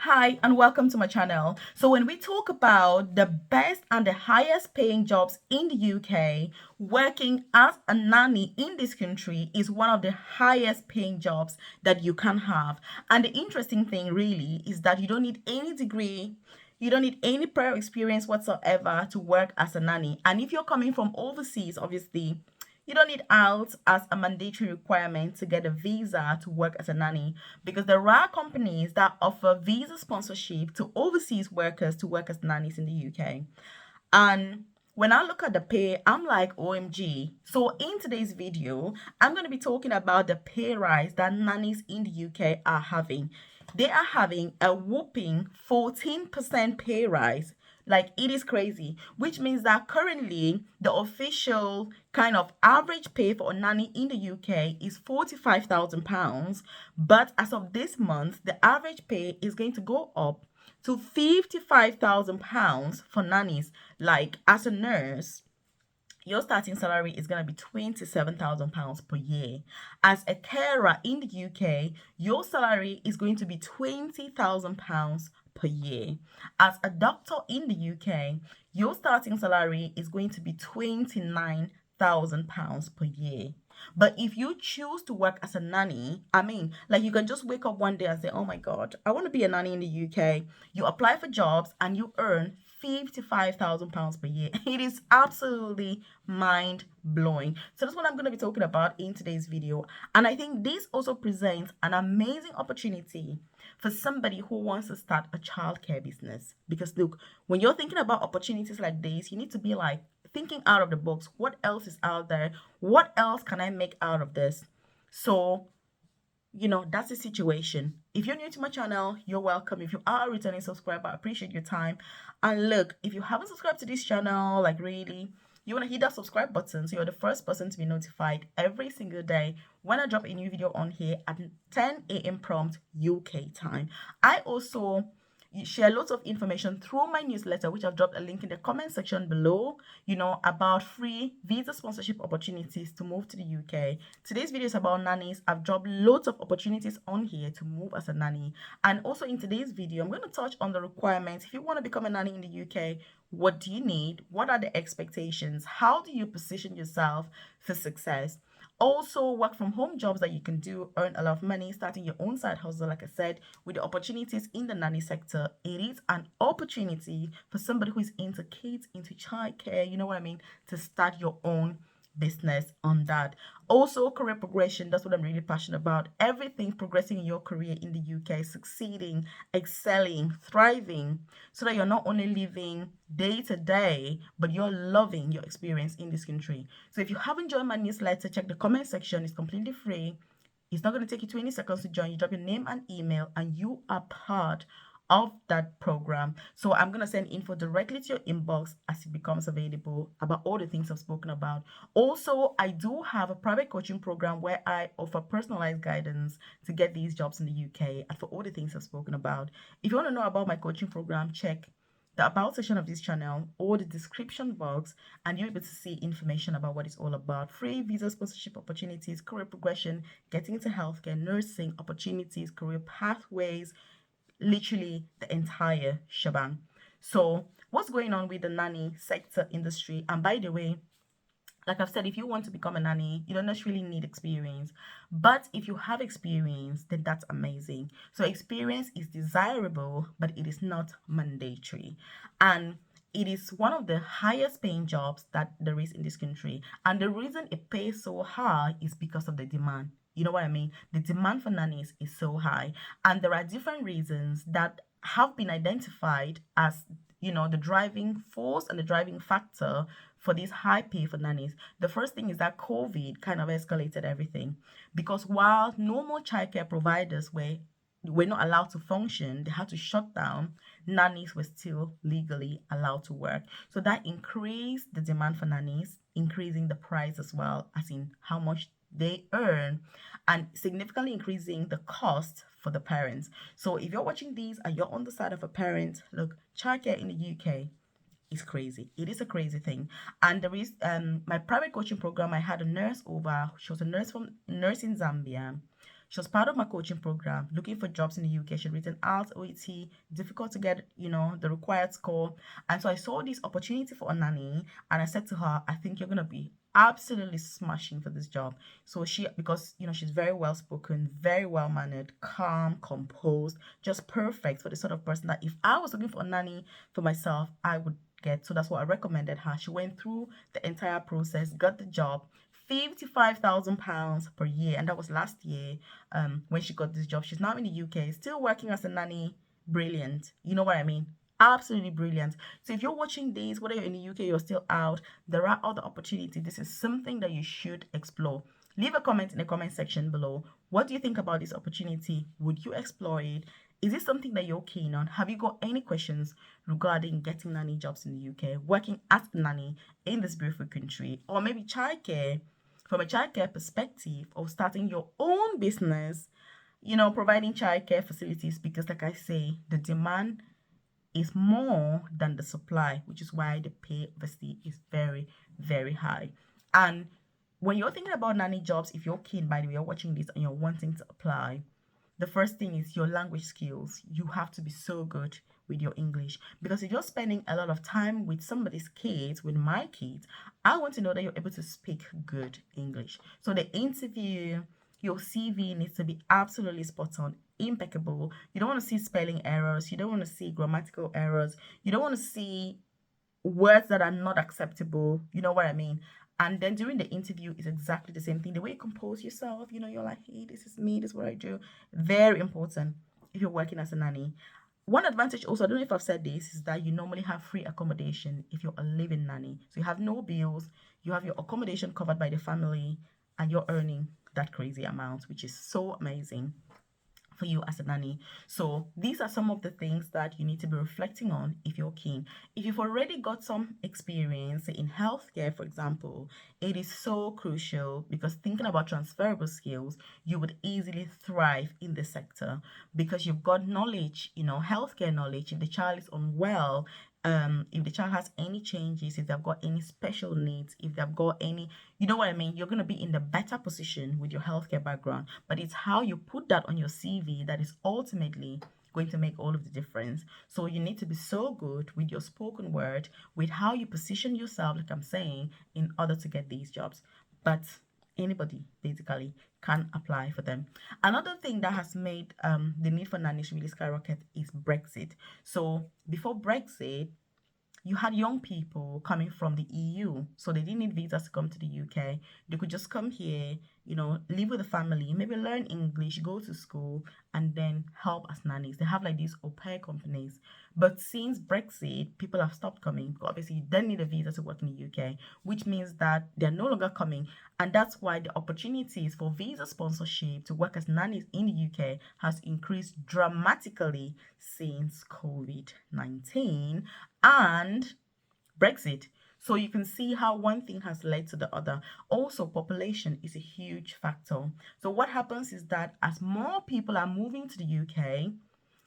Hi and welcome to my channel. So when we talk about the best and the highest paying jobs in the UK, working as a nanny in this country is one of the highest paying jobs that you can have. And the interesting thing really is that you don't need any degree, you don't need any prior experience whatsoever to work as a nanny. And if you're coming from overseas, obviously, you don't need IELTS as a mandatory requirement to get a visa to work as a nanny because there are companies that offer visa sponsorship to overseas workers to work as nannies in the UK. And when I look at the pay, I'm like, OMG. So in today's video, I'm going to be talking about the pay rise that nannies in the UK are having. They are having a whopping 14% pay rise. Like, it is crazy, which means that currently the official kind of average pay for a nanny in the UK is £45,000. But as of this month, the average pay is going to go up to £55,000 for nannies. Like, as a nurse, your starting salary is going to be £27,000 per year. As a carer in the UK, your salary is going to be £20,000 per year. As a doctor in the UK, your starting salary is going to be £29,000 per year. But if you choose to work as a nanny, I mean, like, you can just wake up one day and say, oh my God, I want to be a nanny in the UK. You apply for jobs and you earn £55,000 per year. It is absolutely mind blowing. So that's what I'm going to be talking about in today's video. And I think this also presents an amazing opportunity for somebody who wants to start a childcare business. Because look, when you're thinking about opportunities like this, you need to be like thinking out of the box. What else is out there? What else can I make out of this? So that's the situation. If you're new to my channel, you're welcome. If you are a returning subscriber, I appreciate your time. And look, if you haven't subscribed to this channel, like, really, you want to hit that subscribe button so you're the first person to be notified every single day when I drop a new video on here at 10 a.m. prompt UK time. I also share lots of information through my newsletter, which I've dropped a link in the comment section below, about free visa sponsorship opportunities to move to the UK. Today's video is about nannies. I've dropped loads of opportunities on here to move as a nanny. And also in today's video, I'm going to touch on the requirements. If you want to become a nanny in the UK, what do you need? What are the expectations? How do you position yourself for success? Also, work from home jobs that you can do, earn a lot of money, starting your own side hustle. Like I said, with the opportunities in the nanny sector, it is an opportunity for somebody who is into kids, into childcare, you know what I mean, to start your own business on that. Also, career progression, that's what I'm really passionate about. Everything progressing in your career in the UK, succeeding, excelling, thriving, so that you're not only living day to day, but you're loving your experience in this country. So if you haven't joined my newsletter, check the comment section. It's completely free. It's not going to take you 20 seconds to join. You drop your name and email and you are part of that program. So I'm going to send info directly to your inbox as it becomes available about all the things I've spoken about. Also, I do have a private coaching program where I offer personalized guidance to get these jobs in the UK and for all the things I've spoken about. If you want to know about my coaching program, check the about section of this channel or the description box, and you'll be able to see information about what it's all about. Free visa sponsorship opportunities, career progression, getting into healthcare, nursing opportunities, career pathways, literally the entire shebang. So what's going on with the nanny sector industry? And by the way, like I've said, if you want to become a nanny, you don't necessarily need experience. But if you have experience, then that's amazing. So experience is desirable, but it is not mandatory. And it is one of the highest paying jobs that there is in this country. And the reason it pays so high is because of the demand. You know what I mean? The demand for nannies is so high. And there are different reasons that have been identified as the driving force and the driving factor for this high pay for nannies. The first thing is that COVID kind of escalated everything, because while normal childcare providers were not allowed to function, they had to shut down, nannies were still legally allowed to work. So that increased the demand for nannies, increasing the price as well, as in how much they earn, and significantly increasing the cost for the parents. So if you're watching these and you're on the side of a parent, look, childcare in the UK is crazy. It is a crazy thing. And there is my private coaching program. I had a nurse over. She was a nurse in Zambia. She was part of my coaching program, looking for jobs in the UK. She'd written IELTS, OET, difficult to get, the required score. And so I saw this opportunity for a nanny, and I said to her, I think you're gonna be absolutely smashing for this job. So because she's very well spoken, very well mannered, calm, composed, just perfect for the sort of person that if I was looking for a nanny for myself, I would get. So that's what I recommended her. She went through the entire process, got the job. £55,000 per year, and that was last year. When she got this job, she's now in the UK, still working as a nanny. Brilliant, you know what I mean? Absolutely brilliant. So if you're watching this, whether you're in the UK, you're still out, there are other opportunities. This is something that you should explore. Leave a comment in the comment section below. What do you think about this opportunity? Would you explore it? Is this something that you're keen on? Have you got any questions regarding getting nanny jobs in the UK, working as a nanny in this beautiful country, or maybe childcare from a childcare perspective, or starting your own business, providing childcare facilities? Because like I say, the demand is more than the supply, which is why the pay obviously is very, very high. And when you're thinking about nanny jobs, if you're keen, by the way, you're watching this and you're wanting to apply, the first thing is your language skills. You have to be so good with your English, because if you're spending a lot of time with somebody's kids, with my kids, I want to know that you're able to speak good English. So the interview, your CV needs to be absolutely spot on, impeccable. You don't want to see spelling errors. You don't want to see grammatical errors. You don't want to see words that are not acceptable. You know what I mean? And then during the interview is exactly the same thing. The way you compose yourself, you're like, hey, this is me, this is what I do. Very important if you're working as a nanny. One advantage also, I don't know if I've said this, is that you normally have free accommodation if you're a living nanny. So you have no bills, you have your accommodation covered by the family, and you're earning that crazy amount, which is so amazing for you as a nanny. So these are some of the things that you need to be reflecting on if you're keen. If you've already got some experience in healthcare, for example, it is so crucial, because thinking about transferable skills, you would easily thrive in the sector because you've got knowledge, healthcare knowledge. If the child is unwell, if the child has any changes, if they've got any special needs, if they've got any, you know what I mean, you're going to be in the better position with your healthcare background. But it's how you put that on your CV that is ultimately going to make all of the difference. So you need to be so good with your spoken word, with how you position yourself, like I'm saying, in order to get these jobs. But anybody basically can apply for them. Another thing that has made the need for nannies really skyrocket is Brexit. So before Brexit, you had young people coming from the EU, so they didn't need visas to come to the UK. They could just come here, live with the family, maybe learn English, go to school, and then help as nannies. They have like these au pair companies. But since Brexit, people have stopped coming, because obviously you then need a visa to work in the UK, which means that they're no longer coming. And that's why the opportunities for visa sponsorship to work as nannies in the UK has increased dramatically since COVID-19 and Brexit. So you can see how one thing has led to the other. Also, population is a huge factor. So what happens is that as more people are moving to the UK,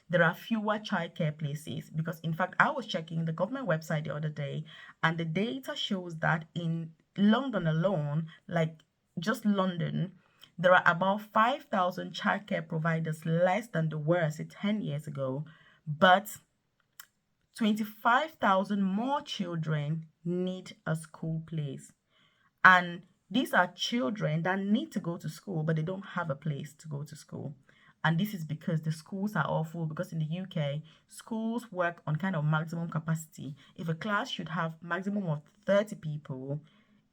there are fewer childcare places, because in fact I was checking the government website the other day, and the data shows that in London alone, like just London, there are about 5,000 childcare providers less than there were, say, 10 years ago, but 25,000 more children need a school place. And these are children that need to go to school, but they don't have a place to go to school. And this is because the schools are all full, because in the UK, schools work on kind of maximum capacity. If a class should have maximum of 30 people,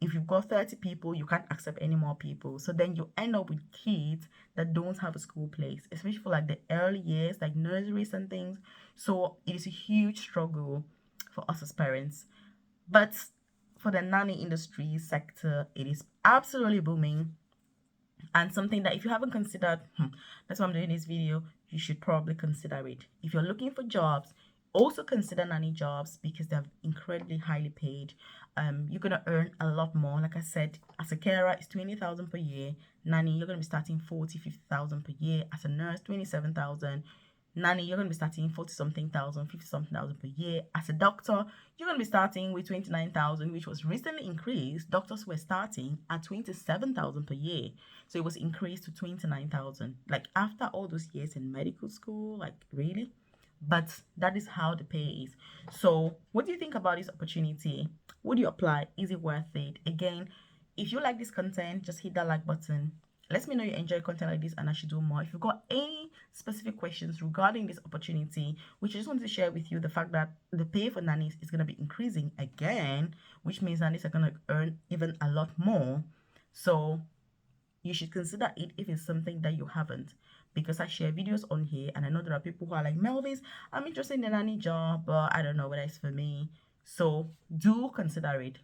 if you've got 30 people, you can't accept any more people. So then you end up with kids that don't have a school place, especially for like the early years, like nurseries and things. So it is a huge struggle for us as parents. But for the nanny industry sector, it is absolutely booming, and something that if you haven't considered, that's why I'm doing this video, you should probably consider it. If you're looking for jobs, also consider nanny jobs, because they're incredibly highly paid. You're gonna earn a lot more. Like I said, as a carer, it's 20,000 per year. Nanny, you're gonna be starting 40, 50,000 per year. As a nurse, 27,000. Nanny, you're going to be starting 40 something thousand, 50 something thousand per year. As a doctor, you're going to be starting with 29,000, which was recently increased. Doctors were starting at 27,000 per year. So it was increased to 29,000. Like after all those years in medical school, like really? But that is how the pay is. So what do you think about this opportunity? Would you apply? Is it worth it? Again, if you like this content, just hit that like button. Let me know you enjoy content like this and I should do more. If you've got any specific questions regarding this opportunity, which I just wanted to share with you, the fact that the pay for nannies is going to be increasing again, which means nannies are going to earn even a lot more. So you should consider it if it's something that you haven't, because I share videos on here and I know there are people who are like, Melvis, I'm interested in a nanny job, but I don't know whether it's for me. So do consider it.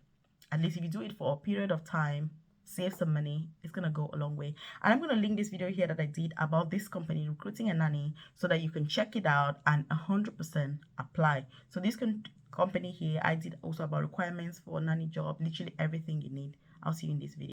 At least if you do it for a period of time, save some money, it's gonna go a long way. And I'm gonna link this video here that I did about this company recruiting a nanny so that you can check it out and 100% apply. So this company here, I did also about requirements for a nanny job, literally everything you need. I'll see you in this video.